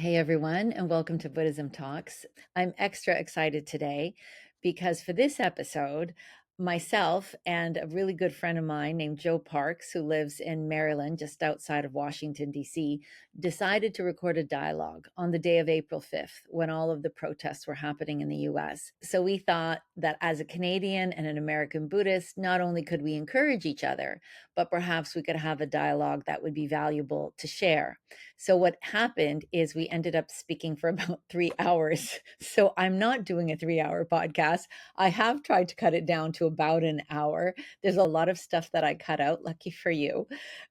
Hey everyone, and welcome to Buddhism Talks. I'm extra excited today because for this episode, myself and a really good friend of mine named Joe Parks, who lives in Maryland, just outside of Washington, D.C., decided to record a dialogue on the day of April 5th when all of the protests were happening in the U.S. So we thought that as a Canadian and an American Buddhist, not only could we encourage each other, but perhaps we could have a dialogue that would be valuable to share. So what happened is we ended up speaking for about 3 hours. So I'm not doing a 3 hour podcast. I have tried to cut it down to about an hour. There's a lot of stuff that I cut out, lucky for you.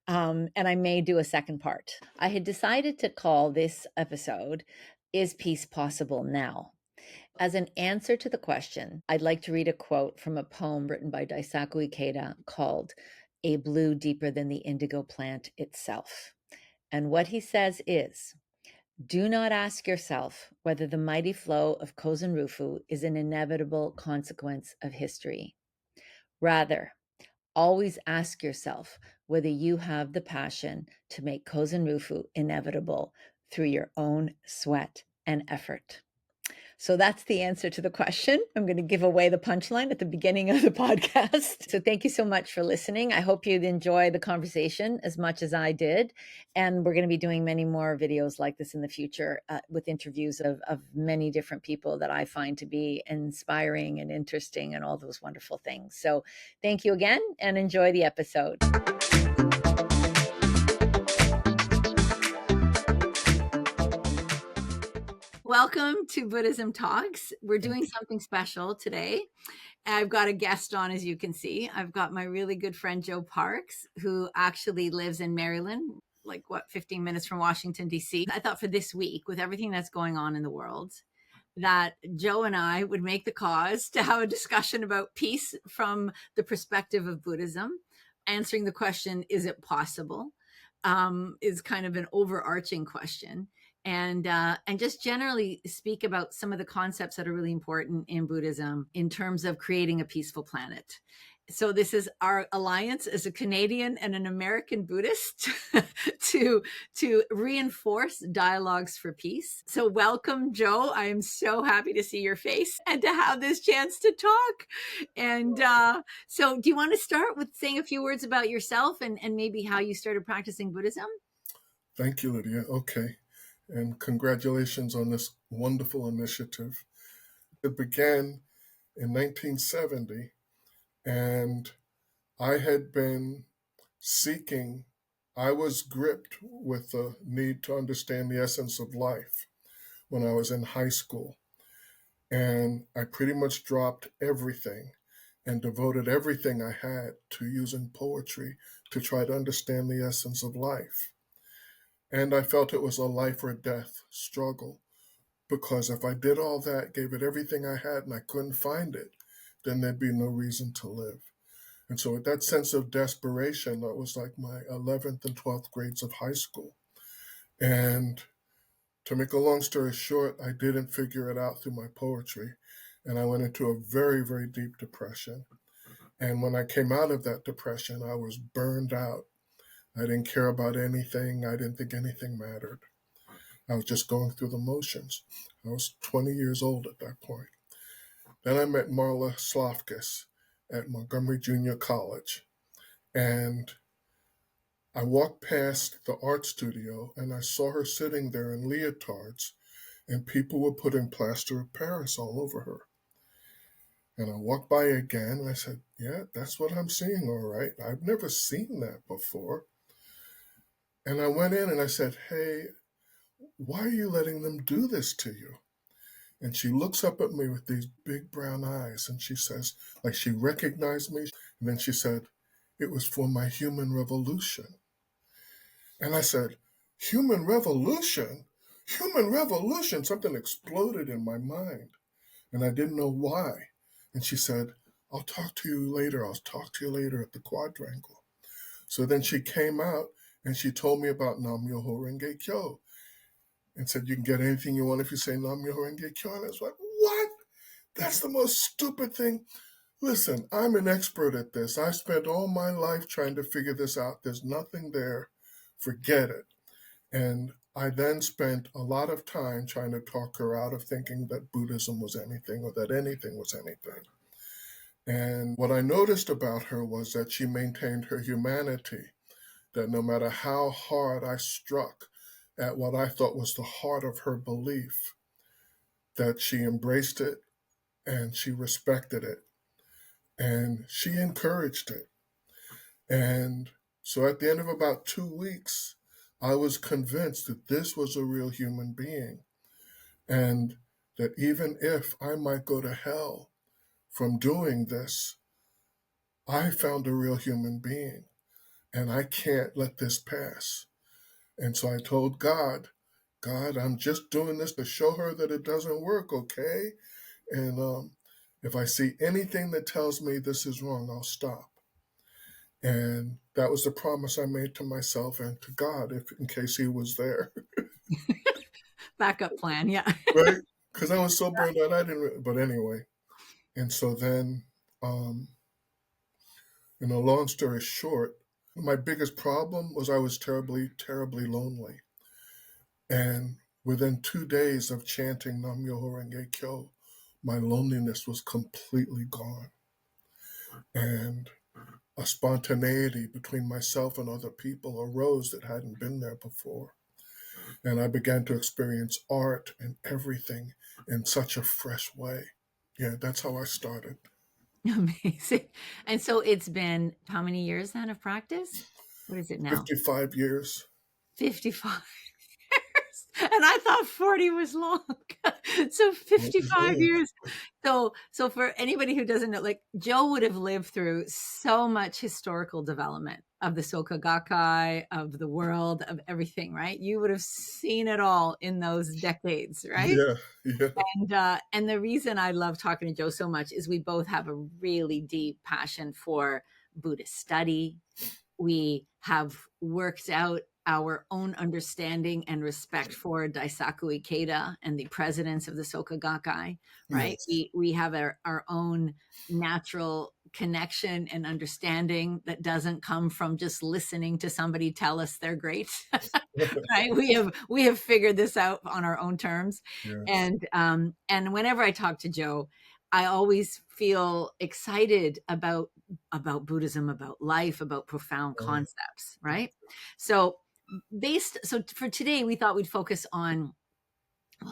And I may do a second part. I had decided to call this episode, Is Peace Possible Now? As an answer to the question, I'd like to read a quote from a poem written by Daisaku Ikeda called A Blue Deeper Than the Indigo Plant Itself. And what he says is, do not ask yourself whether the mighty flow of kosen-rufu is an inevitable consequence of history. Rather, always ask yourself whether you have the passion to make kosen-rufu inevitable through your own sweat and effort. So that's the answer to the question. I'm going to give away the punchline at the beginning of the podcast. So thank you so much for listening. I hope you'd enjoy the conversation as much as I did. And we're going to be doing many more videos like this in the future with interviews of many different people that I find to be inspiring and interesting and all those wonderful things. So thank you again and enjoy the episode. Welcome to Buddhism Talks. We're doing something special today. I've got a guest on, as you can see. I've got my really good friend, Joe Parks, who actually lives in Maryland, 15 minutes from Washington, D.C. I thought for this week, with everything that's going on in the world, that Joe and I would make the cause to have a discussion about peace from the perspective of Buddhism. Answering the question, is it possible, is kind of an overarching question. And just generally speak about some of the concepts that are really important in Buddhism in terms of creating a peaceful planet. So this is our alliance as a Canadian and an American Buddhist to reinforce dialogues for peace. So welcome, Joe. I am so happy to see your face and to have this chance to talk. And so do you want to start with saying a few words about yourself and maybe how you started practicing Buddhism? Thank you, Lydia. Okay. And congratulations on this wonderful initiative. It began in 1970, and I had been seeking, I was gripped with the need to understand the essence of life when I was in high school. And I pretty much dropped everything and devoted everything I had to using poetry to try to understand the essence of life. And I felt it was a life or death struggle, because if I did all that, gave it everything I had, and I couldn't find it, then there'd be no reason to live. And so with that sense of desperation, that was like my 11th and 12th grades of high school. And to make a long story short, I didn't figure it out through my poetry. And I went into a very, very deep depression. And when I came out of that depression, I was burned out. I didn't care about anything. I didn't think anything mattered. I was just going through the motions. I was 20 years old at that point. Then I met Marla Slofkis at Montgomery Junior College. And I walked past the art studio and I saw her sitting there in leotards, and people were putting plaster of Paris all over her. And I walked by again and I said, yeah, that's what I'm seeing, all right. I've never seen that before. And I went in and I said, hey, why are you letting them do this to you? And she looks up at me with these big brown eyes and she says, like she recognized me. And then she said, it was for my human revolution. And I said, human revolution? Human revolution? Something exploded in my mind and I didn't know why. And she said, I'll talk to you later. I'll talk to you later at the quadrangle. So then she came out and she told me about Nam-myoho Renge Kyo and said, you can get anything you want if you say Nam-myoho Renge Kyo. And I was like, what? That's the most stupid thing. Listen, I'm an expert at this. I spent all my life trying to figure this out. There's nothing there. Forget it. And I then spent a lot of time trying to talk her out of thinking that Buddhism was anything or that anything was anything. And what I noticed about her was that she maintained her humanity, that no matter how hard I struck at what I thought was the heart of her belief, that she embraced it and she respected it and she encouraged it. And so at the end of about 2 weeks, I was convinced that this was a real human being and that even if I might go to hell from doing this, I found a real human being and I can't let this pass. And so I told God, God, I'm just doing this to show her that it doesn't work, okay? And if I see anything that tells me this is wrong, I'll stop. And that was the promise I made to myself and to God, if in case He was there, Backup plan. Yeah. right? Because I was so burned out, I didn't. But anyway, and so then, long story short, my biggest problem was I was terribly, terribly lonely. And within 2 days of chanting Nam Myoho Renge Kyo, my loneliness was completely gone. And a spontaneity between myself and other people arose that hadn't been there before. And I began to experience art and everything in such a fresh way. Yeah, that's how I started. Amazing. And so it's been how many years then of practice? What is it now? 55 years. 55 years. And I thought 40 was long. So 55 years. So for anybody who doesn't know, like Joe would have lived through so much historical development of the Soka Gakkai, of the world, of everything, right? You would have seen it all in those decades, right? Yeah, yeah. And the reason I love talking to Joe so much is we both have a really deep passion for Buddhist study. We have worked out our own understanding and respect for Daisaku Ikeda and the presidents of the Soka Gakkai, right? Yes. We have our own natural connection and understanding that doesn't come from just listening to somebody tell us they're great. Right? We have figured this out on our own terms. Yes. And whenever I talk to Joe, I always feel excited about Buddhism, about life, about profound concepts, right? So for today we thought we'd focus on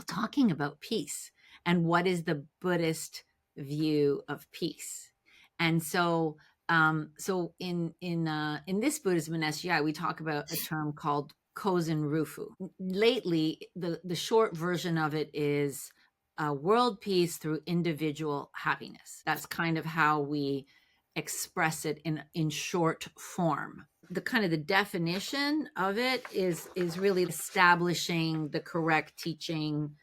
talking about peace and what is the Buddhist view of peace. And so in this Buddhism and SGI, we talk about a term called kosen-rufu. Lately, the short version of it is world peace through individual happiness. That's kind of how we express it in short form. The definition of it is really establishing the correct teaching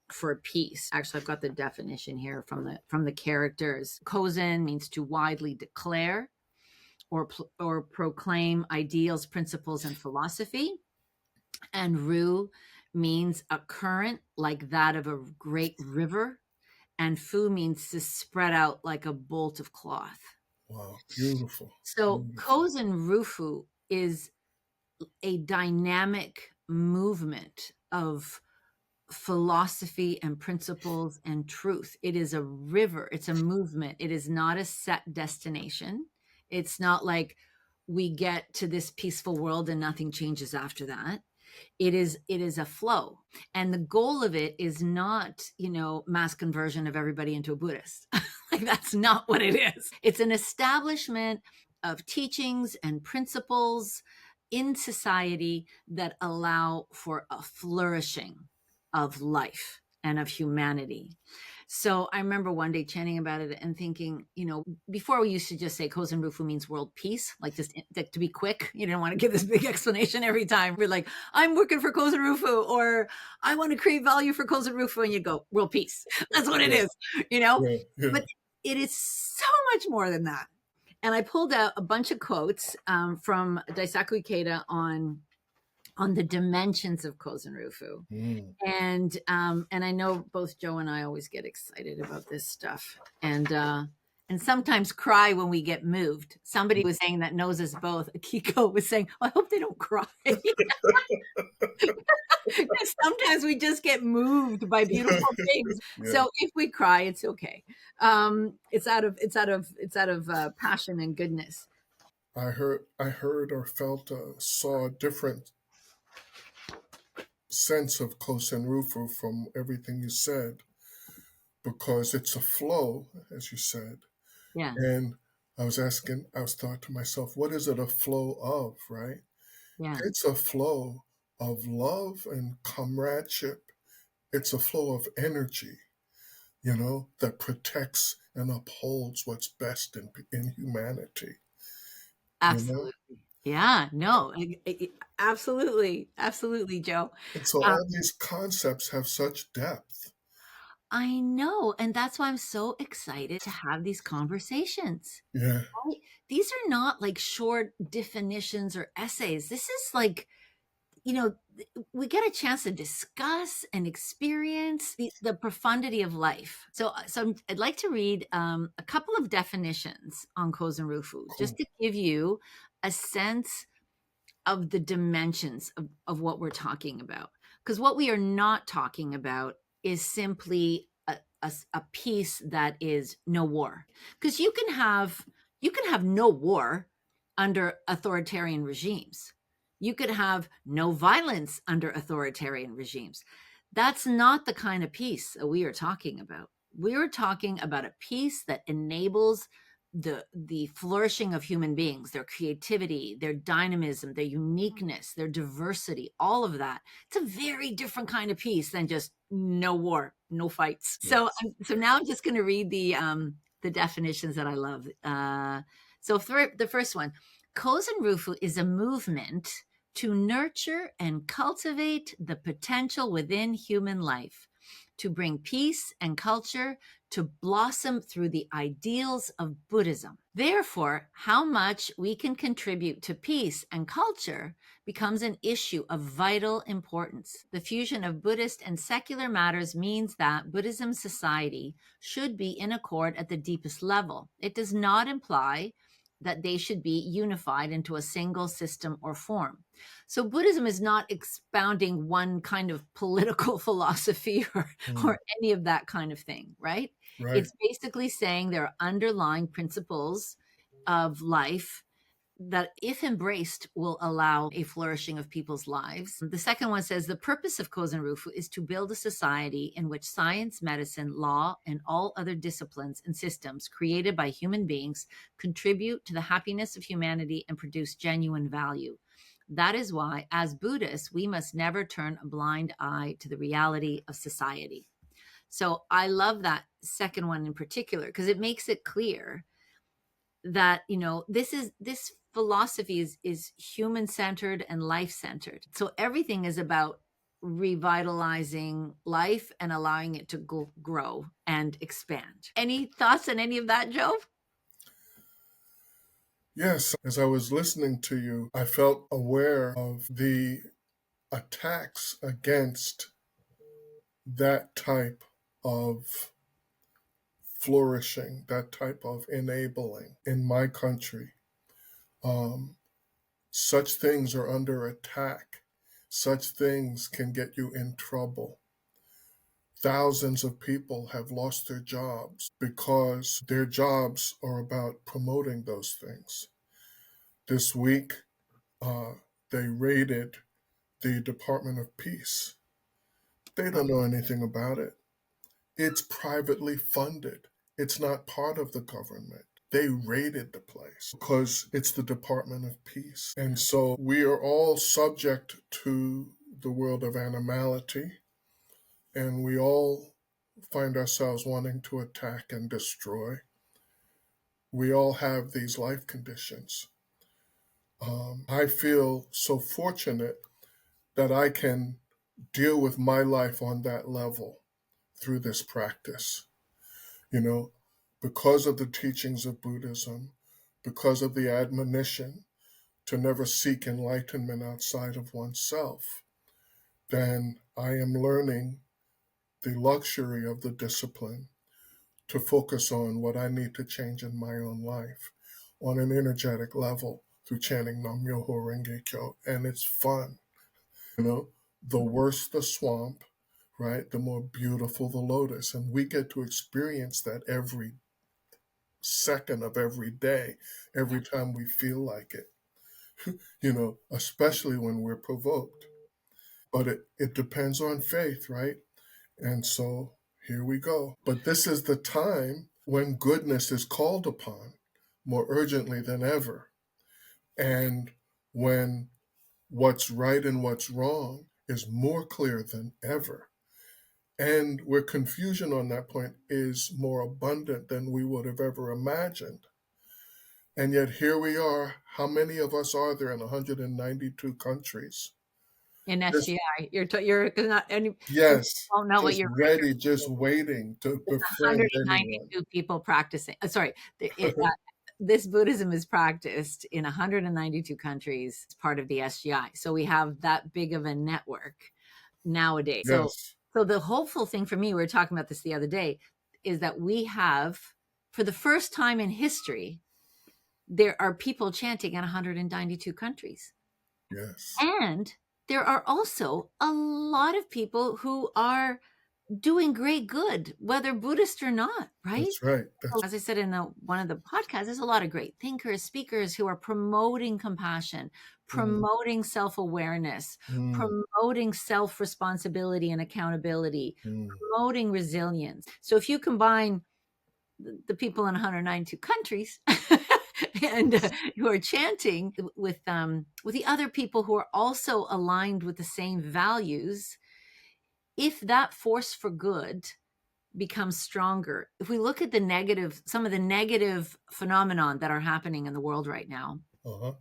for peace. Actually, I've got the definition here from the characters. Kozen means to widely declare or proclaim ideals, principles, and philosophy. And ru means a current like that of a great river. And fu means to spread out like a bolt of cloth. Wow. Beautiful. So Beautiful. kosen-rufu is a dynamic movement of philosophy and principles and truth. It is a river. It's a movement. It is not a set destination. It's not like we get to this peaceful world and nothing changes after that. It is a flow, and the goal of it is not mass conversion of everybody into a Buddhist. Like that's not what it is. It's an establishment of teachings and principles in society that allow for a flourishing of life and of humanity. So I remember one day chanting about it and thinking, before we used to just say kosen-rufu means world peace, like just to be quick. You didn't want to give this big explanation every time. We're like, I'm working for kosen-rufu, or I want to create value for kosen-rufu, and you go, world peace. That's what it Yeah. is, Yeah. Yeah. But it is so much more than that. And I pulled out a bunch of quotes from Daisaku Ikeda on the dimensions of kosen-rufu. Mm. And I know both Joe and I always get excited about this stuff. And and sometimes cry when we get moved. Somebody was saying that knows us both. Akiko was saying, oh, I hope they don't cry. Sometimes we just get moved by beautiful things. Yeah. So if we cry, it's okay. It's out of passion and goodness. I heard or felt, saw a different sense of kosen-rufu from everything you said, because it's a flow, as you said. Yeah. And I was thought to myself, what is it a flow of, right? Yeah. It's a flow of love and comradeship. It's a flow of energy, that protects and upholds what's best in humanity, you know? Absolutely. Yeah. No, absolutely. Absolutely, Joe. And so Um, all these concepts have such depth. I know. And that's why I'm so excited to have these conversations. Yeah. Right? These are not like short definitions or essays. This is like, you know, we get a chance to discuss and experience the profundity of life. So I'd like to read a couple of definitions on kozen-rufu, just Cool. to give you a sense of the dimensions of what we're talking about. Because what we are not talking about is simply a peace that is no war. Because you can have no war under authoritarian regimes. You could have no violence under authoritarian regimes. That's not the kind of peace that we are talking about. We are talking about a peace that enables the flourishing of human beings, their creativity, their dynamism, their uniqueness, their diversity, all of that. It's a very different kind of peace than just no war, no fights. So Yes. so now I'm just going to read the definitions that I love. So for the first one, kozen-rufu is a movement to nurture and cultivate the potential within human life, to bring peace and culture to blossom through the ideals of Buddhism. Therefore, how much we can contribute to peace and culture becomes an issue of vital importance. The fusion of Buddhist and secular matters means that Buddhism society should be in accord at the deepest level. It does not imply that they should be unified into a single system or form. So Buddhism is not expounding one kind of political philosophy or Mm. any of that kind of thing, right? Right. It's basically saying there are underlying principles of life that, if embraced, will allow a flourishing of people's lives. The second one says the purpose of kozen-rufu is to build a society in which science, medicine, law, and all other disciplines and systems created by human beings contribute to the happiness of humanity and produce genuine value. That is why, as Buddhists, we must never turn a blind eye to the reality of society. So I love that second one in particular because it makes it clear that this philosophy is human centered and life centered. So everything is about revitalizing life and allowing it to grow and expand. Any thoughts on any of that, Joe? Yes. As I was listening to you, I felt aware of the attacks against that type of flourishing, that type of enabling in my country. Um, Such things are under attack. Such things can get you in trouble. Thousands of people have lost their jobs because their jobs are about promoting those things. This week, uh, they raided the Department of Peace. They don't know anything about it. It's privately funded. It's not part of the government. They raided the place because it's the Department of Peace. And so we are all subject to the world of animality, and we all find ourselves wanting to attack and destroy. We all have these life conditions. I feel so fortunate that I can deal with my life on that level through this practice. You know, because of the teachings of Buddhism, because of the admonition to never seek enlightenment outside of oneself, then I am learning the luxury of the discipline to focus on what I need to change in my own life on an energetic level through chanting Nam Myoho Renge Kyo. And it's fun. You know, the worse the swamp, right, the more beautiful the lotus. And we get to experience that every second of every day, every time we feel like it, especially when we're provoked. But it depends on faith, right? And so here we go. But this is the time when goodness is called upon more urgently than ever. And when what's right and what's wrong is more clear than ever. And where confusion on that point is more abundant than we would have ever imagined. And yet here we are. How many of us are there in 192 countries? In Just, SGI, you're not any for yes, don't know what just you're ready, just waiting to there's befriend anyone. 192 people practicing. Sorry, this Buddhism is practiced in 192 countries. It's part of the SGI, so we have that big of a network nowadays. So, Yes, so the hopeful thing for me, we were talking about this the other day, is that we have, for the first time in history, there are people chanting in 192 countries. yes, And there are also a lot of people who are doing great good, whether Buddhist or not, right? that's right. That's As I said in one of the podcasts, there's a lot of great thinkers, speakers who are promoting compassion, mm, promoting self-awareness, mm, promoting self-responsibility and accountability, mm. promoting resilience. So if you combine the people in 192 countries and who are chanting with the other people who are also aligned with the same values, if that force for good becomes stronger, if we look at the negative, some of the negative phenomenon that are happening in the world right now, Uh-huh.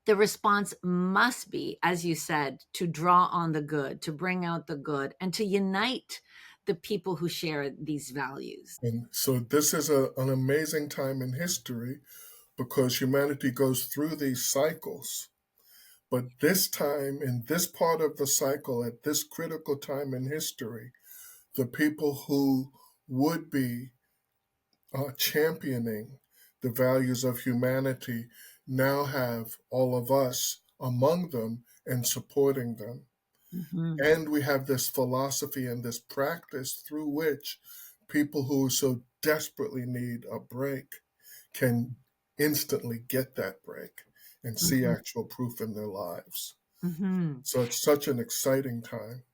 the response must be, as you said, to draw on the good, to bring out the good, and to unite the people who share these values. And so this is an amazing time in history because humanity goes through these cycles. But this time, in this part of the cycle, at this critical time in history, the people who would be championing the values of humanity now have all of us among them and supporting them. Mm-hmm. And we have this philosophy and this practice through which people who so desperately need a break can instantly get that break and see Mm-hmm. actual proof in their lives. Mm-hmm. So it's such an exciting time.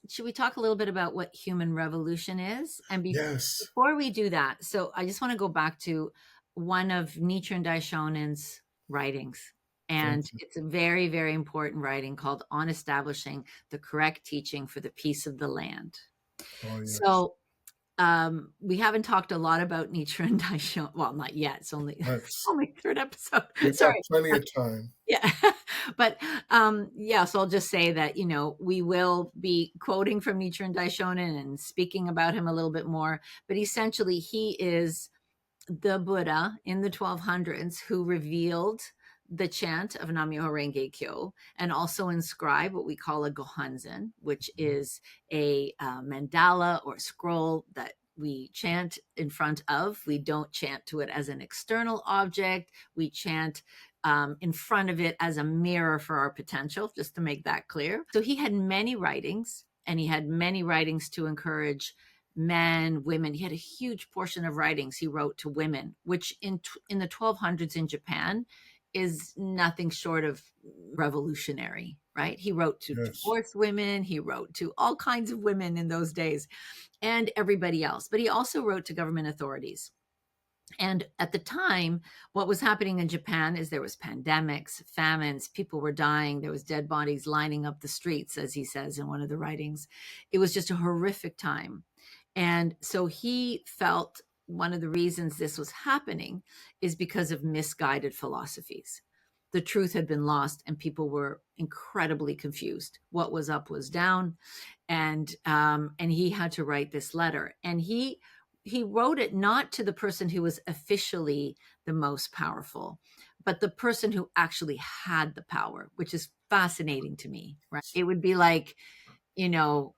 Should we talk a little bit about what human revolution is? And Yes. before we do that, so I just want to go back to one of Nichiren Daishonen's writings. Thank And you. it's a very, very important writing called On Establishing the Correct Teaching for the Peace of the Land. Oh, yes. So we haven't talked a lot about Nichiren Daishonin. Well, not yet. It's only That's, only third episode. we've got Sorry. plenty of time. Yeah. But yeah, so I'll just say that, we will be quoting from Nichiren Daishonin and speaking about him a little bit more. But essentially, he is the Buddha in the 1200s who revealed the chant of Nam-myoho Renge Kyo and also inscribed what we call a gohanzen, which is a mandala or scroll that we chant in front of. We don't chant to it as an external object. We chant in front of it as a mirror for our potential, just to make that clear. So he had many writings, and he had many writings to encourage men, women. He had a huge portion of writings he wrote to women, which in the 1200s in Japan is nothing short of revolutionary, right? He wrote to Yes. divorced women, he wrote to all kinds of women in those days and everybody else. But he also wrote to government authorities. And at the time, what was happening in Japan is there was pandemics, famines, people were dying, there was dead bodies lining up the streets, as he says in one of the writings. It was just a horrific time. And so he felt one of the reasons this was happening is because of misguided philosophies. The truth had been lost and people were incredibly confused. What was up was down, and he had to write this letter. And he wrote it not to the person who was officially the most powerful, but the person who actually had the power, which is fascinating to me, right? It would be like, I don't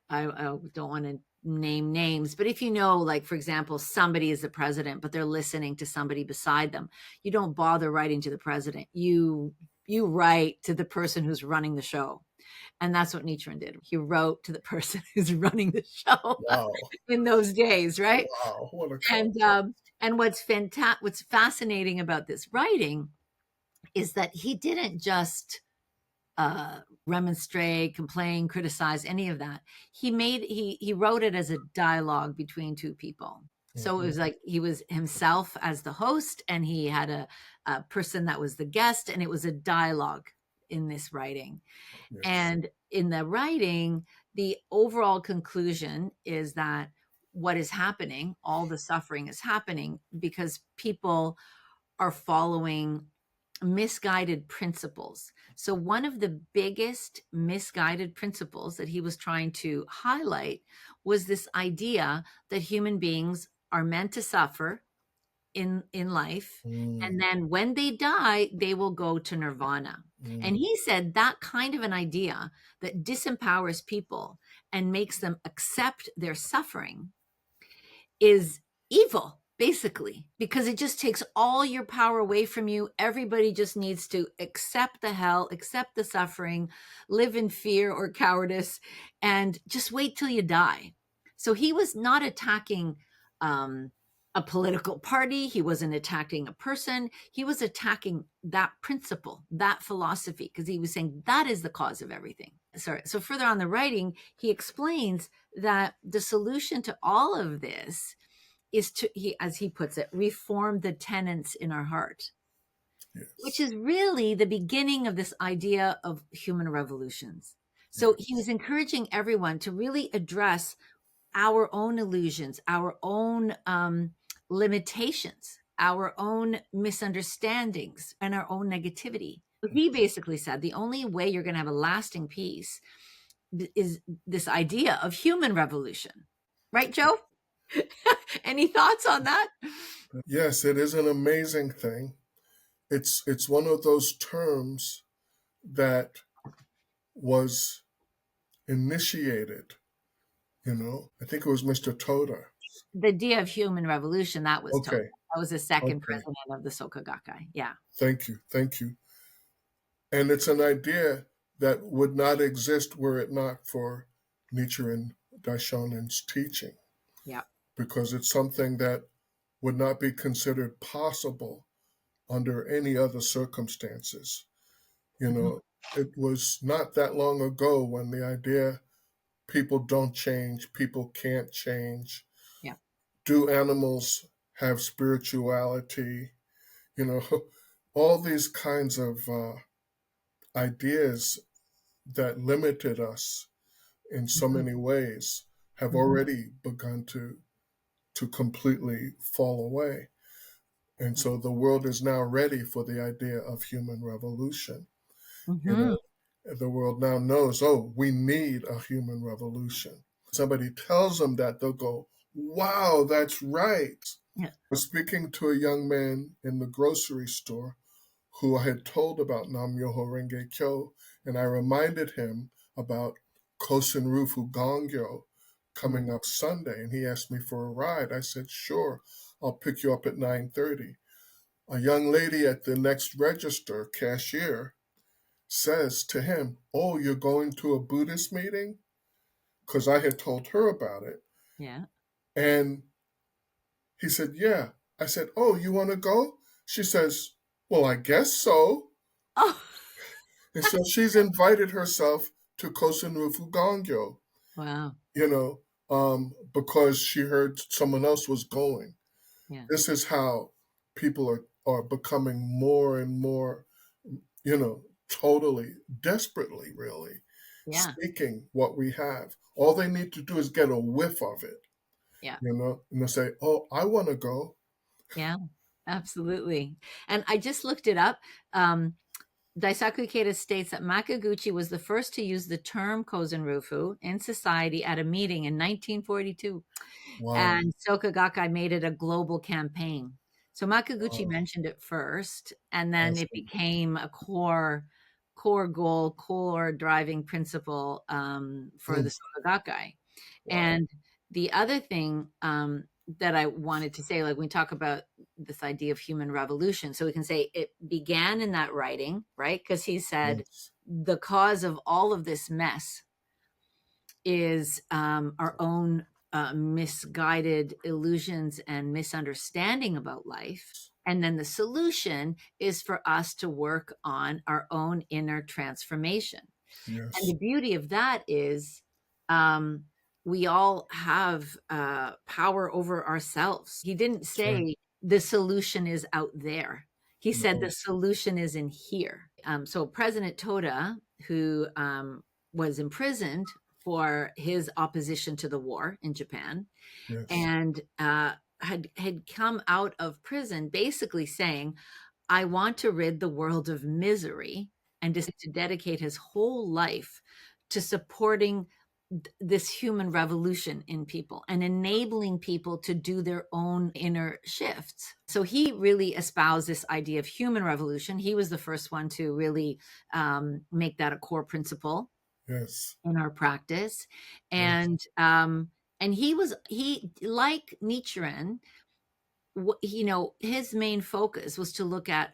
want to name names, but if you know, like, for example, somebody is the president, but they're listening to somebody beside them, you don't bother writing to the president. You write to the person who's running the show. And that's what Nichiren did. He wrote to the person who's running the show Wow. in those days, right? Wow. What a And concept. what's fascinating about this writing is that he didn't just remonstrate, complain, criticize, any of that. He wrote it as a dialogue between two people. So it Hmm. was like he was himself as the host, and he had a person that was the guest, and it was a dialogue in this writing. Yes. And in the writing, the overall conclusion is that what is happening, all the suffering is happening because people are following misguided principles. So, one of the biggest misguided principles that he was trying to highlight was this idea that human beings are meant to suffer in life, and Mm, then when they die they will go to nirvana. And mm, he said that kind of an idea that disempowers people and makes them accept their suffering is evil, basically, because it just takes all your power away from you. Everybody just needs to accept the hell, accept the suffering, live in fear or cowardice, and just wait till you die. So he was not attacking um, a political party. He wasn't attacking a person. He was attacking that principle, that philosophy, because he was saying that is the cause of everything. Sorry. So further on the writing, he explains that the solution to all of this is to, as he puts it, reform the tenets in our heart, which yes. is really the beginning of this idea of human revolutions. So he Yes. was encouraging everyone to really address our own illusions, our own limitations, our own misunderstandings, and our own negativity. He basically said the only way you're going to have a lasting peace is this idea of human revolution. Right, Joe? Any thoughts on that? Yes, it is an amazing thing. It's one of those terms that was initiated, I think it was Mr. Toda. The idea of human revolution, that was Toda. Okay. That was the second Okay. president of the Soka Gakkai. Yeah. Thank you. Thank you. And it's an idea that would not exist were it not for Nichiren Daishonin's teaching, Yeah. because it's something that would not be considered possible under any other circumstances. You Mhm. know, it was not that long ago when the idea people don't change, people can't change. Yeah. Do animals have spirituality? You know, all these kinds of ideas that limited us in so Mhm. many ways have Mhm. already begun to completely fall away. And so the world is now ready for the idea of human revolution. You Mhm. know, the world now knows, oh, we need a human revolution. Somebody tells them that, they'll go, wow, that's right. Yeah. I was speaking to a young man in the grocery store who I had told about Nam Myoho Renge Kyo, and I reminded him about kosen-rufu Gongyo Mm. coming up Sunday, and he asked me for a ride. I said, sure, I'll pick you up at 9:30. A young lady at the next register, cashier, says to him, oh, you're going to a Buddhist meeting? Because I had told her about it. Yeah. And he said, yeah. I said, oh, you want to go? She says, well, I guess so. Oh, And so she's invited herself to kosen-rufu Gongyo, wow. because she heard someone else was going. Yeah. This is how people are becoming more and more, totally, desperately, really, Yeah. seeking what we have. All they need to do is get a whiff of it, Yeah. and they say, oh, I want to go. Yeah. Absolutely. And I just looked it up. Daisaku Ikeda states that Makaguchi was the first to use the term kozen-rufu in society at a meeting in 1942. Wow. And Soka Gakkai made it a global campaign. So Makaguchi Wow. mentioned it first, and then it Awesome. became a core goal, core driving principle for Mm, the Soka Gakkai. wow. And The other thing that I wanted to say, like, we talk about this idea of human revolution, so we can say it began in that writing, right? Because he said Yes. the cause of all of this mess is our own misguided illusions and misunderstanding about life. And then the solution is for us to work on our own inner transformation. And Yes. the beauty of that is um, we all have power over ourselves. He didn't That's right. say the solution is out there. He said No. the solution is in here. So President Toda, who was imprisoned for his opposition to the war in Japan, Yes. and had come out of prison basically saying, I want to rid the world of misery, and to dedicate his whole life to supporting this human revolution in people and enabling people to do their own inner shifts. So he really espoused this idea of human revolution. He was the first one to really make that a core principle Yes. in our practice. Yes. And he like Nichiren, his main focus was to look at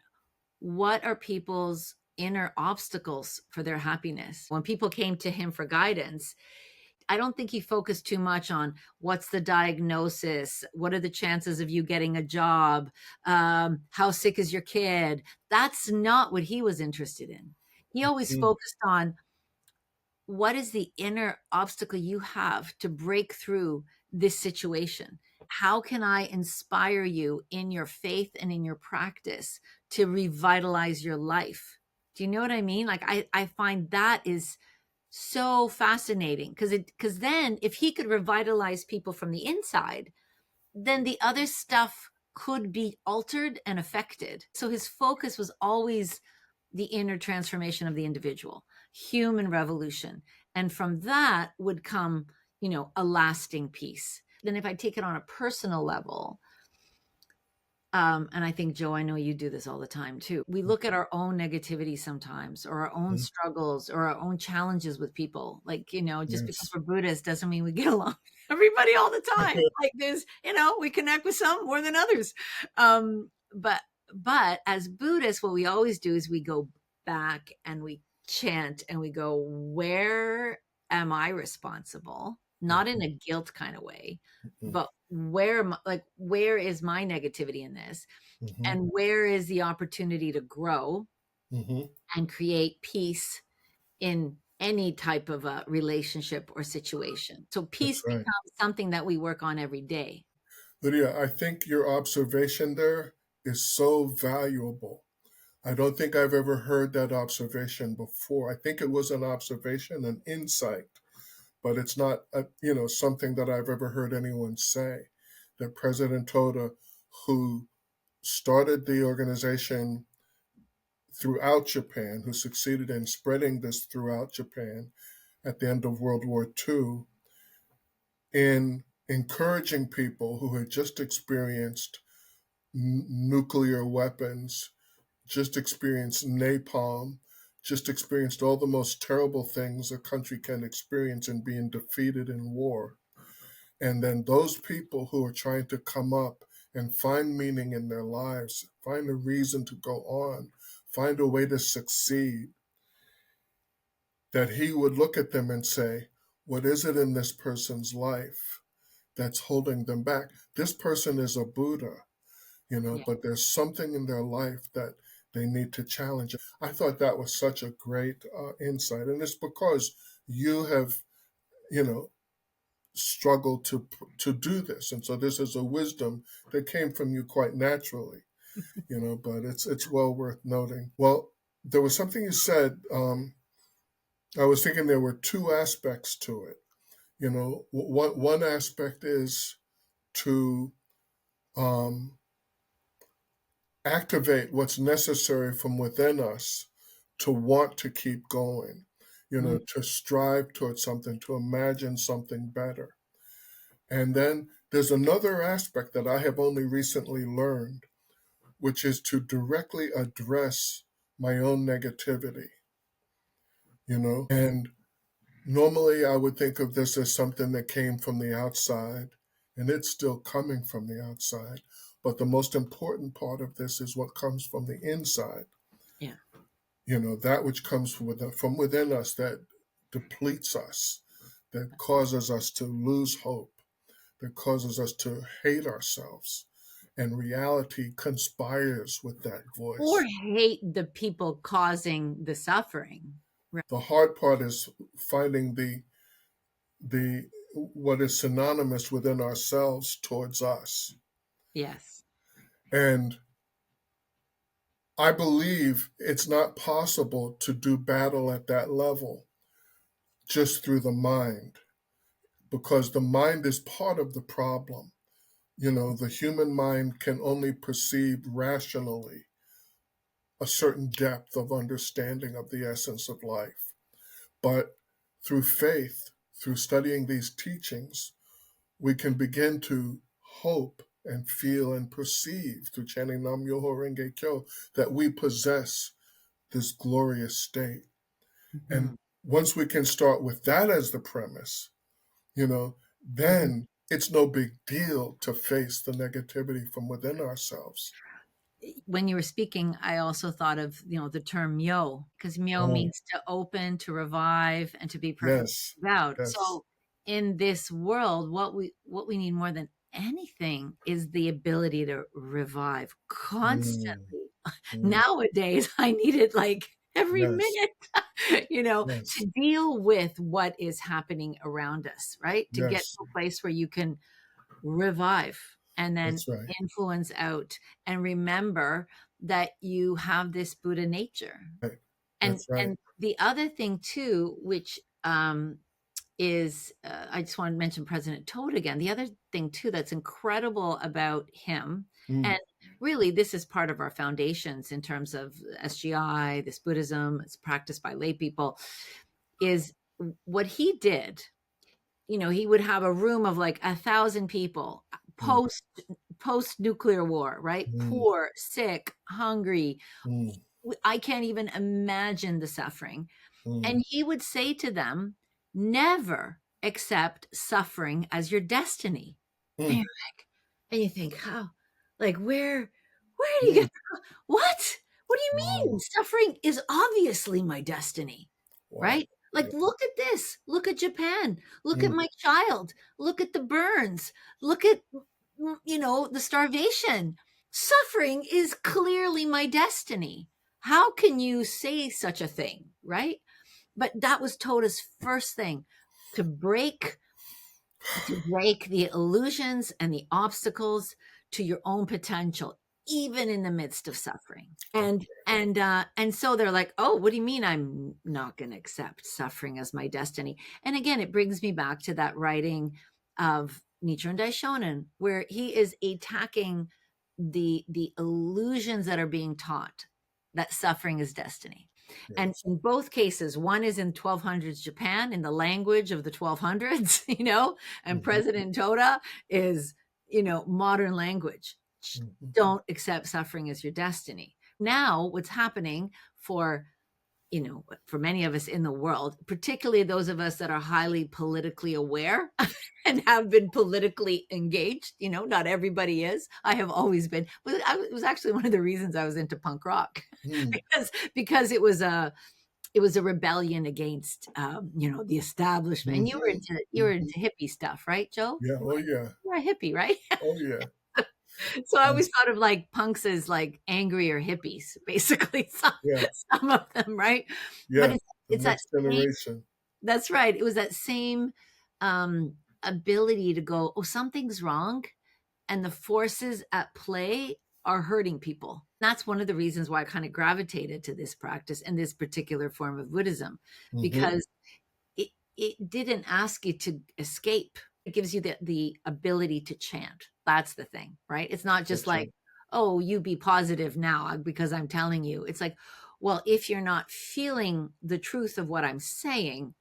what are people's inner obstacles for their happiness. When people came to him for guidance, I don't think he focused too much on what's the diagnosis, what are the chances of you getting a job, how sick is your kid. That's not what he was interested in. He always Mm. focused on what is the inner obstacle you have to break through this situation. How can I inspire you in your faith and in your practice to revitalize your life? Do you know what I mean? Like, I find that is so fascinating, because then if he could revitalize people from the inside, then the other stuff could be altered and affected. So his focus was always the inner transformation of the individual, human revolution. And from that would come, a lasting peace. Then if I take it on a personal level, and I think, Joe, I know you do this all the time too. We look at our own negativity sometimes, or our own Mhm. struggles, or our own challenges with people. Like, just because Yes. we're Buddhist doesn't mean we get along with everybody all the time. Like, we connect with some more than others. But as Buddhists, what we always do is we go back and we chant and we go, where am I responsible? Not in Mhm. a guilt kind of way, Mhm. but where is my negativity in this, Mhm. and where is the opportunity to grow Mhm. and create peace in any type of a relationship or situation. So peace That's right. becomes something that we work on every day. Lydia, I think your observation there is so valuable. I don't think I've ever heard that observation before. I think it was an observation, an insight, but it's not, something that I've ever heard anyone say. That President Toda, who started the organization throughout Japan, who succeeded in spreading this throughout Japan at the end of World War II, in encouraging people who had just experienced nuclear weapons, just experienced napalm, just experienced all the most terrible things a country can experience in being defeated in war. And then those people who are trying to come up and find meaning in their lives, find a reason to go on, find a way to succeed, that he would look at them and say, what is it in this person's life that's holding them back? This person is a Buddha, Yeah. but there's something in their life that they need to challenge. I thought that was such a great insight. And it's because you have, you know, struggled to do this. And so this is a wisdom that came from you quite naturally, but it's well worth noting. Well, there was something you said. I was thinking there were two aspects to it. One aspect is to um, activate what's necessary from within us to want to keep going, Mm. to strive towards something, to imagine something better. And then there's another aspect that I have only recently learned, which is to directly address my own negativity, and Normally, I would think of this as something that came from the outside, and it's still coming from the outside. But the most important part of this is what comes from the inside. Yeah. That which comes from within us that depletes us, that causes us to lose hope, that causes us to hate ourselves. And reality conspires with that Or voice. hate the people causing the suffering. Right. The hard part is finding the what is synonymous within ourselves towards us. Yes. And I believe it's not possible to do battle at that level just through the mind, because the mind is part of the problem. The human mind can only perceive rationally a certain depth of understanding of the essence of life. But through faith, through studying these teachings, we can begin to hope and feel and perceive through chanting Nam Myoho Renge Kyo that we possess this glorious state. Mhm. And once we can start with that as the premise, Mhm. then it's no big deal to face the negativity from within ourselves. When you were speaking, I also thought of, the term myo, because myo Oh, means to open, to revive, and to be perfectly yes, devout. yes. So in this world, what we need more than anything is the ability to revive Mm, constantly. mm, Nowadays, I need it like every yes, minute, yes, to deal with what is happening around us, right? To get yes. to a place where you can revive and then That's right. influence out and remember that you have this Buddha nature. Right. and That's right. and the other thing too, which is I just want to mention President Toad again. The other thing too that's incredible about him, Mm, and really this is part of our foundations in terms of SGI, this Buddhism, it's practiced by lay people, is what he did. He would have a room of like 1,000 people mm, post nuclear war, right? mm, Poor, sick, hungry. mm, I can't even imagine the suffering. mm, And he would say to them, never accept suffering as your destiny. And mm, you're like, and you think, how, like, where do you mm. get, what? What do you mean? Wow. Suffering is obviously my destiny, Wow. right? Like, Yeah. look at this. Look at Japan. Look at Mm, my child. Look at the burns. Look at, the starvation. Suffering is clearly my destiny. How can you say such a thing, right? But that was Toda's first thing, to break the illusions and the obstacles to your own potential, even in the midst of suffering. And so they're like, oh, what do you mean I'm not going to accept suffering as my destiny? And again, it brings me back to that writing of Nichiren Daishonin, where he is attacking the illusions that are being taught that suffering is destiny. And yes. in both cases, one is in 1200s Japan in the language of the 1200s, and Mhm, President Toda is, modern language. mhm, Don't accept suffering as your destiny. Now, what's happening for for many of us in the world, particularly those of us that are highly politically aware and have been politically engaged, not everybody is. I have always been, but it was actually one of the reasons I was into punk rock mm, because it was a rebellion against the establishment. And you were mhm, into you were mhm. into hippie stuff, right, Joe? Yeah. Oh, yeah. You're a hippie, right? Oh, yeah. So I always Yes. thought of like punks as like angrier hippies, basically some, Yeah. some of them, right? But Yeah. The it's that next same, generation. that's right. It was that same ability to go, oh, something's wrong, and the forces at play are hurting people. That's one of the reasons why I kind of gravitated to this practice and this particular form of Buddhism, Hmm. because it it didn't ask you to escape. It gives you the ability to chant. That's the thing, right? It's not just That's like, right. oh, you be positive now because I'm telling you. It's like, well, if you're not feeling the truth of what I'm saying,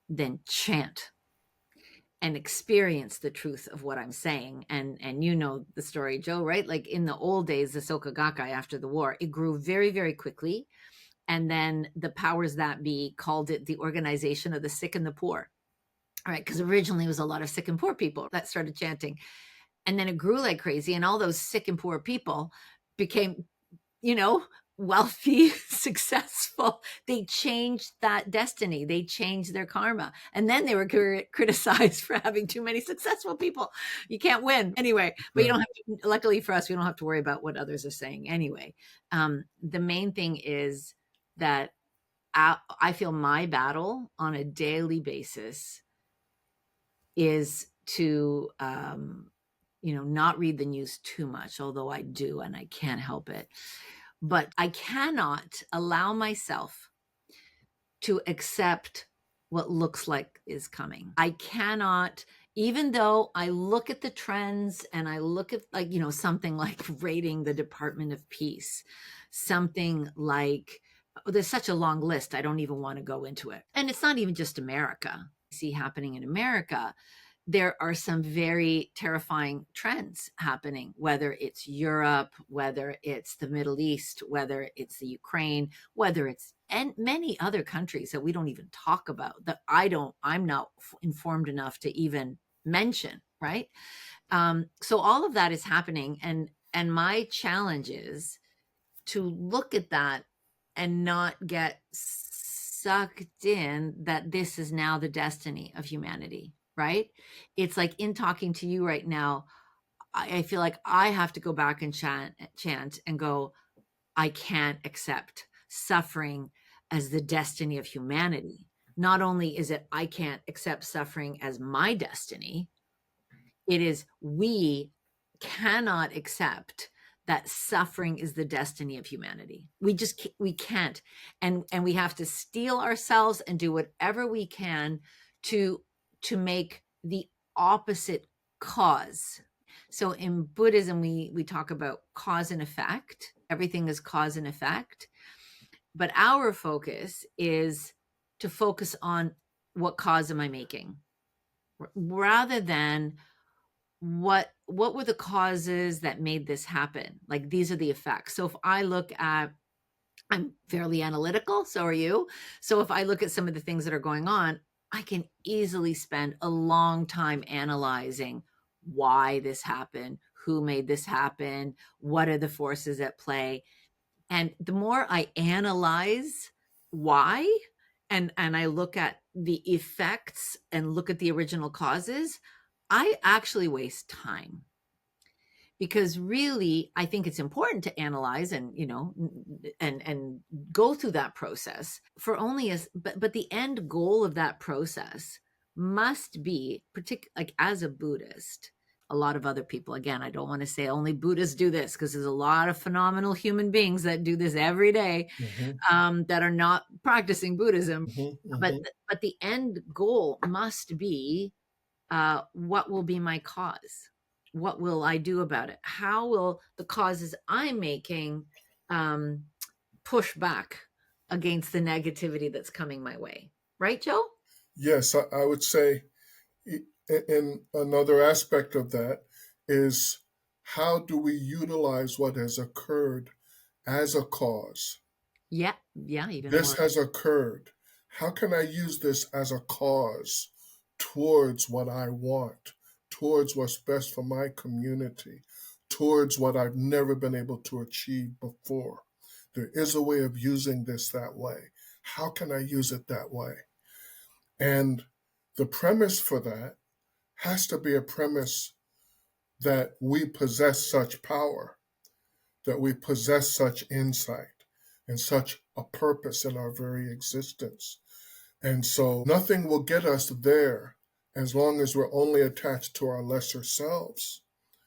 then chant and experience the truth of what I'm saying. And the story, Joe, right? Like in the old days, the Soka Gakkai after the war, it grew very, very quickly. And then the powers that be called it the Organization of the Sick and the Poor. All right, because originally it was a lot of sick and poor people that started chanting. And then it grew like crazy, and all those sick and poor people became, you know, wealthy, successful. They changed that destiny. They changed their karma. And then they were criticized for having too many successful people. You can't win anyway, but you Right. don't have to, luckily for us, we don't have to worry about what others are saying anyway. The main thing is that I feel my battle on a daily basis is to not read the news too much, although I do and I can't help it. But I cannot allow myself to accept what looks like is coming. I cannot, even though I look at the trends and I look at, like, something like raiding the Department of Peace, something like, there's such a long list, I don't even want to go into it. And it's not even just America. See happening in America, there are some very terrifying trends happening, whether it's Europe, whether it's the Middle East, whether it's the Ukraine, whether it's and many other countries that we don't even talk about, that I'm not informed enough to even mention, right? So all of that is happening, and my challenge is to look at that and not get sucked in that this is now the destiny of humanity, right? It's like, in talking to you right now, I feel like I have to go back and chant and go, I can't accept suffering as the destiny of humanity. Not only is it I can't accept suffering as my destiny, it is we cannot accept that suffering is the destiny of humanity. We can't, and we have to steel ourselves and do whatever we can to make the opposite cause. So in Buddhism, we talk about cause and effect. Everything is cause and effect, but our focus is to focus on what cause am I making, rather than what were the causes that made this happen. Like, these are the effects. So if I look at, I'm fairly analytical, so are you. So if I look at some of the things that are going on, I can easily spend a long time analyzing why this happened, who made this happen, what are the forces at play. And the more I analyze why, and I look at the effects and look at the original causes, I actually waste time. Because really, I think it's important to analyze and, and go through that process for only as, but the end goal of that process must be like, as a Buddhist, a lot of other people, again, I don't want to say only Buddhists do this, because there's a lot of phenomenal human beings that do this every day, Mm-hmm. that are not practicing Buddhism. Mm-hmm. but Mm-hmm. but the end goal must be, what will be my cause? What will I do about it? How will the causes I'm making, push back against the negativity that's coming my way? Right, Joe? Yes, I would say, in another aspect of that is, how do we utilize what has occurred as a cause? Yeah, yeah, even This more. has occurred. How can I use this as a cause towards what I want, towards what's best for my community, towards what I've never been able to achieve before? There is a way of using this that way. How can I use it that way? And the premise for that has to be a premise that we possess such power, that we possess such insight and such a purpose in our very existence. And so nothing will get us there as long as we're only attached to our lesser selves,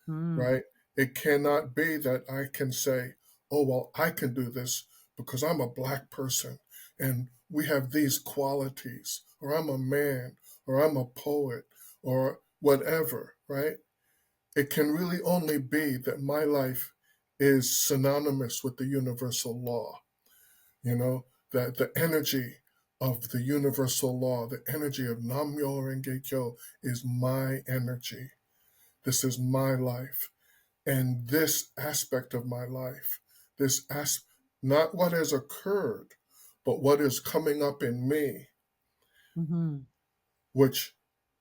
Mm. right? It cannot be that I can say, oh, well, I can do this because I'm a Black person and we have these qualities, or I'm a man, or I'm a poet, or whatever, right? It can really only be that my life is synonymous with the universal law, that the energy of the universal law, the energy of Nam Myoho Renge Kyo, is my energy. This is my life. And this aspect of my life, not what has occurred, but what is coming up in me, Mhm. which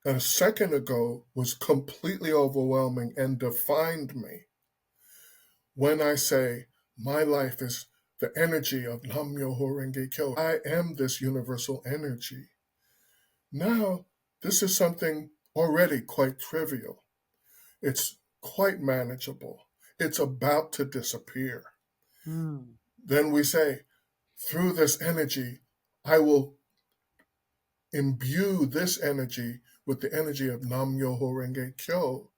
a second ago was completely overwhelming and defined me. When I say my life is the energy of Nam Myoho Renge Kyo, I am this universal energy. Now, this is something already quite trivial. It's quite manageable. It's about to disappear. Mm. Then we say, through this energy, I will imbue this energy with the energy of Nam Myoho Renge Kyo,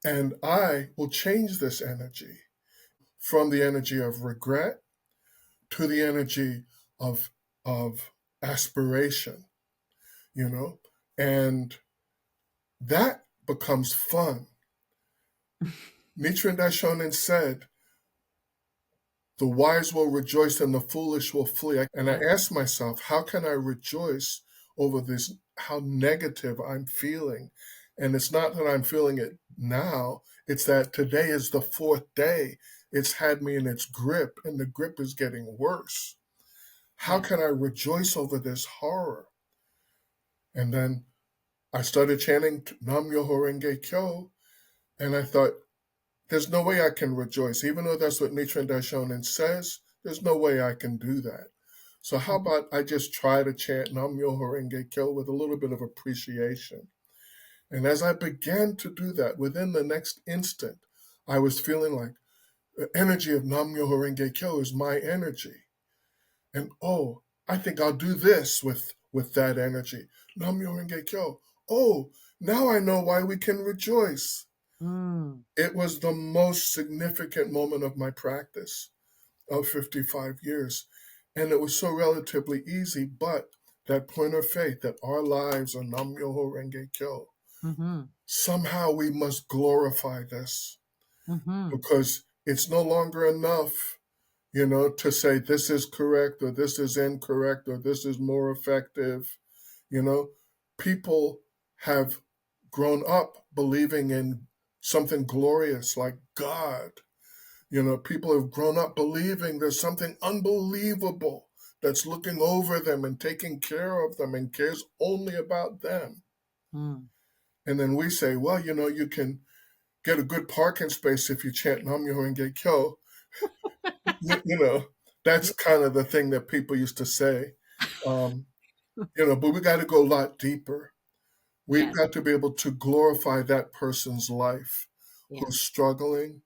and I will change this energy from the energy of regret to the energy of of aspiration, you know, and that becomes fun. Nichiren Daishonin said, "The wise will rejoice and the foolish will flee." And I Yeah. asked myself, how can I rejoice over this? How negative I'm feeling, and it's not that I'm feeling it now. It's that today is the fourth day. It's had me in its grip, and the grip is getting worse. How Yeah. can I rejoice over this horror? And then I started chanting Nam Myoho Renge Kyo, and I thought, there's no way I can rejoice. Even though that's what Nichiren Daishonin says, there's no way I can do that. So how about I just try to chant Nam Myoho Renge Kyo with a little bit of appreciation? And as I began to do that, within the next instant, I was feeling like the energy of Nam Myoho Renge Kyo is my energy. And oh, I think I'll do this with that energy. Nam Myoho Renge Kyo. Oh, now I know why we can rejoice. Mm. It was the most significant moment of my practice of 55 years. And it was so relatively easy, but that point of faith that our lives are Nam Myoho Renge Kyo. Mhm. Somehow we must glorify this, Mhm. because it's no longer enough, to say this is correct or this is incorrect or this is more effective. You know, people have grown up believing in something glorious like God. People have grown up believing there's something unbelievable that's looking over them and taking care of them and cares only about them. Mm. And then we say, well, you can get a good parking space if you chant Nam Myoho Renge Kyo. You know, that's Yeah. kind of the thing that people used to say. Um, but we got to go a lot deeper. We've Yes. got to be able to glorify that person's life Yeah. who's struggling.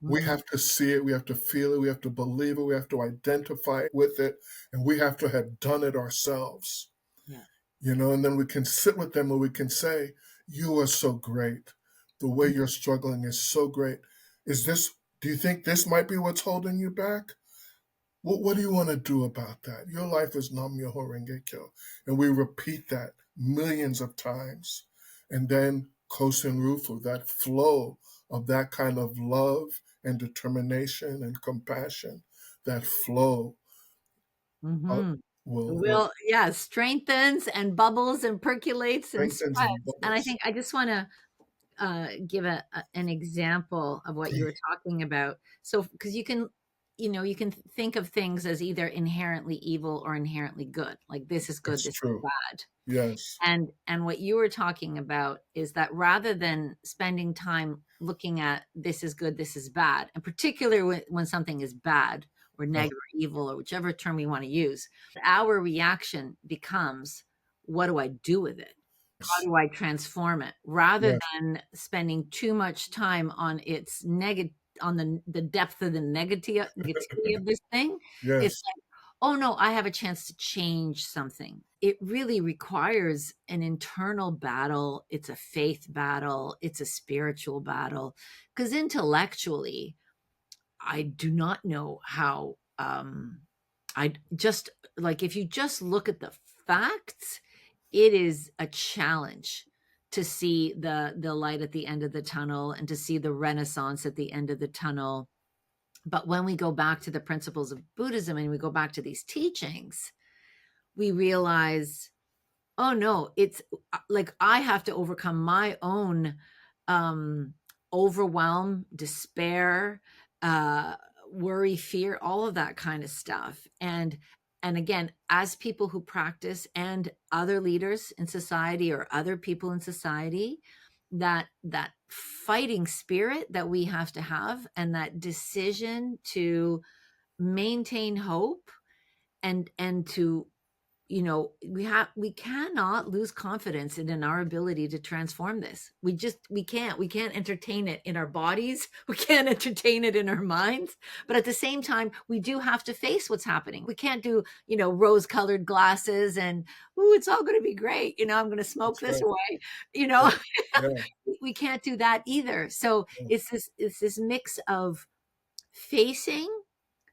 We Mm. have to see it, we have to feel it, we have to believe it, we have to identify with it, and we have to have done it ourselves. Yeah. And then we can sit with them and we can say, you are so great. The way you're struggling is so great. Do you think this might be what's holding you back? What do you want to do about that? Your life is Nam Myoho Renge Kyo. And we repeat that millions of times. And then kosen-rufu, that flow of that kind of love and determination and compassion, that flow uh, Mhm. will Will, yeah, strengthens and bubbles and percolates and strengthens and spreads. And I bubbles. think I just wanna, give an example of what you were talking about. So, because you can think of things as either inherently evil or inherently good. Like, this is good, It's this is true. bad. Yes. And what you were talking about is that rather than spending time looking at this is good, this is bad, and particularly when something is bad or Uh, negative or evil or whichever term we want to use, our reaction becomes, what do I do with it? How yes. do I transform it? Rather Yes. than spending too much time on its negative, on the depth of the negativity of this thing, it's Yes. like, oh no, I have a chance to change something. It really requires an internal battle. It's a faith battle. It's a spiritual battle. Because intellectually, I do not know how, I just, like, if you just look at the facts, it is a challenge to see the light at the end of the tunnel and to see the renaissance at the end of the tunnel. But when we go back to the principles of Buddhism and we go back to these teachings, we realize, oh no, it's like I have to overcome my own um overwhelm, despair, uh worry, fear, all of that kind of stuff. And And again, as people who practice and other leaders in society or other people in society, that fighting spirit that we have to have, and that decision to maintain hope, and to, we cannot lose confidence in our ability to transform this. We can't entertain it in our bodies. We can't entertain it in our minds. But at the same time, we do have to face what's happening. We can't do, rose colored glasses and, ooh, it's all going to be great, I'm going to smoke That's this right. away, you Yeah. know Yeah. we can't do that either. So Yeah. it's this mix of facing,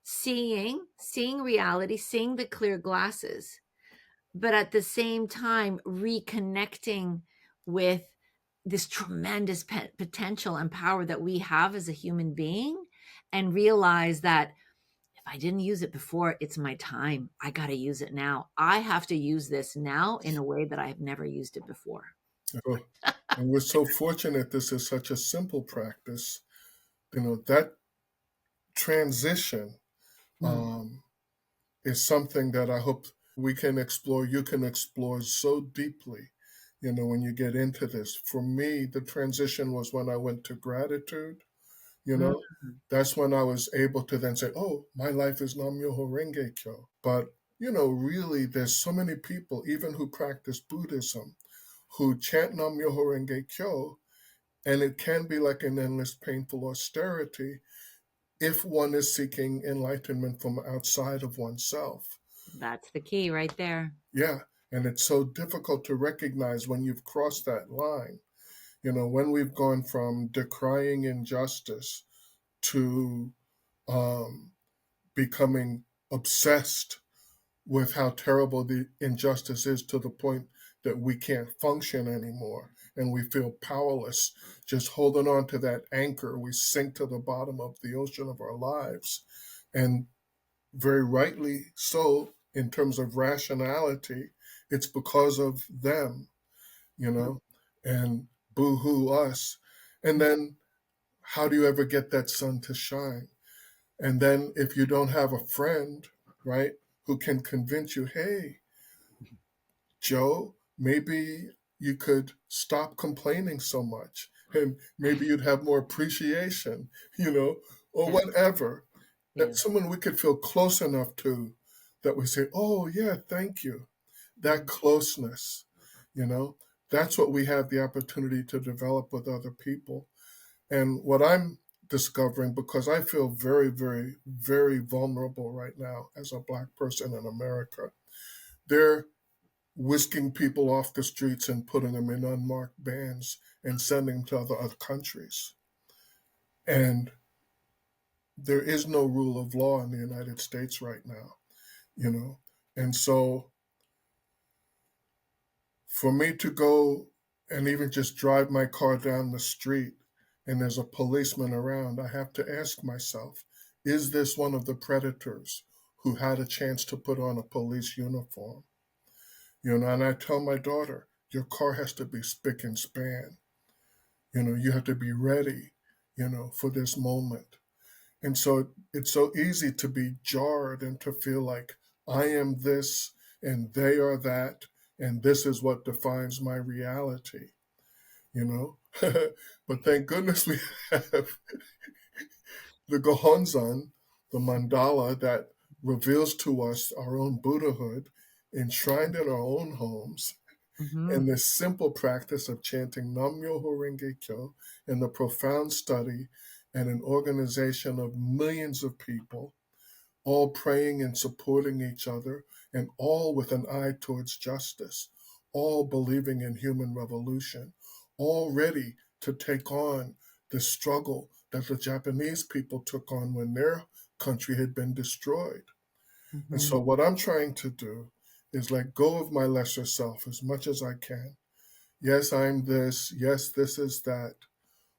seeing reality, seeing the clear glasses, but at the same time reconnecting with this tremendous potential and power that we have as a human being, and realize that if I didn't use it before, it's my time. I got to use it now. I have to use this now in a way that I have never used it before. Oh, and we're so fortunate this is such a simple practice. That transition Mm. um, is something that I hope we can explore, you can explore so deeply, when you get into this. For me, the transition was when I went to gratitude, you Mm. know. That's when I was able to then say, oh, my life is Nam Myoho Renge Kyo. But, really, there's so many people, even who practice Buddhism, who chant Nam Myoho Renge Kyo, and it can be like an endless painful austerity if one is seeking enlightenment from outside of oneself. That's the key right there. Yeah. And it's so difficult to recognize when you've crossed that line. When we've gone from decrying injustice to um, becoming obsessed with how terrible the injustice is, to the point that we can't function anymore and we feel powerless, just holding on to that anchor, we sink to the bottom of the ocean of our lives. And very rightly so, in terms of rationality, it's because of them, you know, and boo hoo us. And then how do you ever get that sun to shine? And then if you don't have a friend, right, who can convince you, hey, Joe, maybe you could stop complaining so much and maybe you'd have more appreciation, or Yeah. whatever. That Yeah. someone we could feel close enough to that we say, oh, yeah, thank you. That Mm. closeness, you know, that's what we have the opportunity to develop with other people. And what I'm discovering, because I feel very, very, very vulnerable right now as a Black person in America, they're whisking people off the streets and putting them in unmarked vans and sending them to other countries. And there is no rule of law in the United States right now, you know. And so for me to go and even just drive my car down the street and there's a policeman around, I have to ask myself, is this one of the predators who had a chance to put on a police uniform? And I tell my daughter, your car has to be spick and span. You have to be ready, for this moment. And so it's so easy to be jarred and to feel like I am this and they are that, and this is what defines my reality, you know? But thank goodness we have the Gohonzon, the mandala that reveals to us our own Buddhahood enshrined in our own homes. Mm-hmm. And this simple practice of chanting Nam Myoho Renge Kyo and the profound study and an organization of millions of people, all praying and supporting each other, and all with an eye towards justice, all believing in human revolution, all ready to take on the struggle that the Japanese people took on when their country had been destroyed. And Mm-hmm. so, what I'm trying to do is let go of my lesser self as much as I can. Yes, I'm this. Yes, this is that.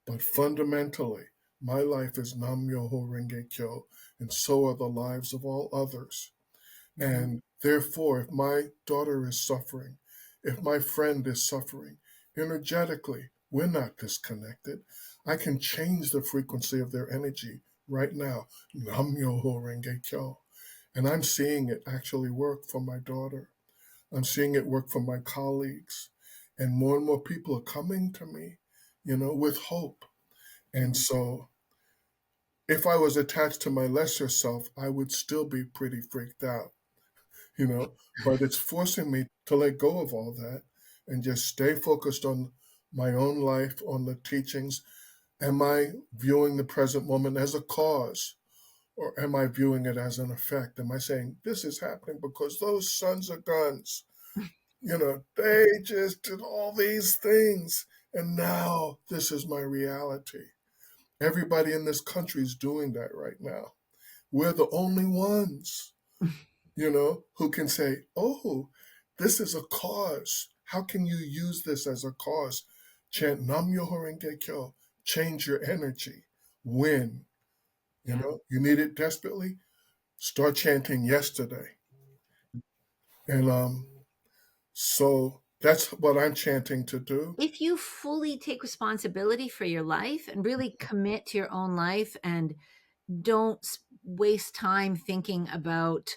But fundamentally, my life is Nam Myoho Renge Kyo, and so are the lives of all others. Mm-hmm. And therefore, if my daughter is suffering, if my friend is suffering, energetically, we're not disconnected. I can change the frequency of their energy right now. Nam Myoho Renge Kyo. And I'm seeing it actually work for my daughter. I'm seeing it work for my colleagues. And more people are coming to me, with hope. And so if I was attached to my lesser self, I would still be pretty freaked out, but it's forcing me to let go of all that and just stay focused on my own life, on the teachings. Am I viewing the present moment as a cause, or am I viewing it as an effect? Am I saying this is happening because those sons of guns, they just did all these things, and now this is my reality. Everybody in this country is doing that right now. We're the only ones, who can say, oh, this is a cause. How can you use this as a cause? Chant Nam Myoho Renge Kyo, change your energy, win. You need it desperately, start chanting yesterday. And so that's what I'm chanting to do. If you fully take responsibility for your life and really commit to your own life and don't waste time thinking about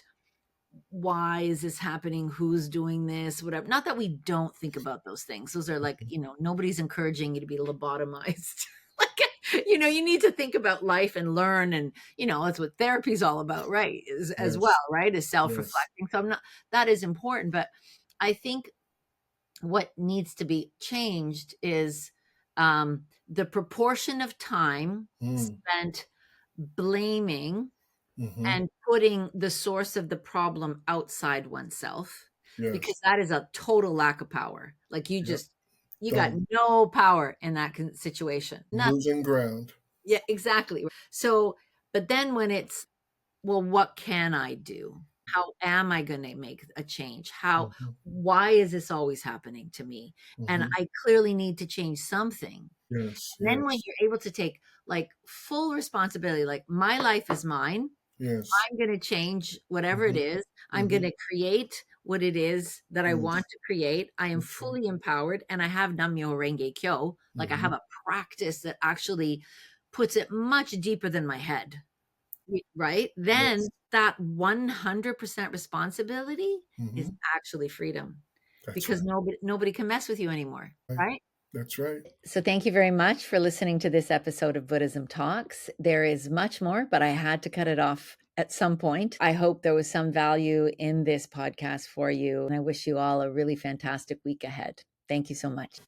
why is this happening, who's doing this, whatever. Not that we don't think about those things. Those are like, nobody's encouraging you to be lobotomized. Like, you need to think about life and learn, and that's what therapy is all about, right? As well, Yes, right? Is yes. self-reflecting. So that is important, but I think what needs to be changed is the proportion of time Mm, spent blaming mm-hmm. and putting the source of the problem outside oneself, because Yes. that is a total lack of power. Like Yep. you got Done. no power in that situation. Nothing. Losing ground. Yeah, exactly. So, but then when it's, well, what can I do? How am I going to make a change? Mm-hmm. Why is this always happening to me? And Mm-hmm. I clearly need to change something. Yes, And then when yes, you're able to take like full responsibility, like my life is mine, yes. I'm going to change whatever it Mm-hmm. is. I'm going Mm-hmm. to create what it is that I want Yes. to create. I am That's right. fully empowered, and I have Namyo Renge Kyo. Like I Mm-hmm. have a practice that actually puts it much deeper than my head. Right? Then Yes. that 100% responsibility is Mm-hmm. actually freedom, That's because right. nobody can mess with you anymore. Right. Right? That's right. So, thank you very much for listening to this episode of Buddhism Talks. There is much more, but I had to cut it off at some point. I hope there was some value in this podcast for you, and I wish you all a really fantastic week ahead. Thank you so much.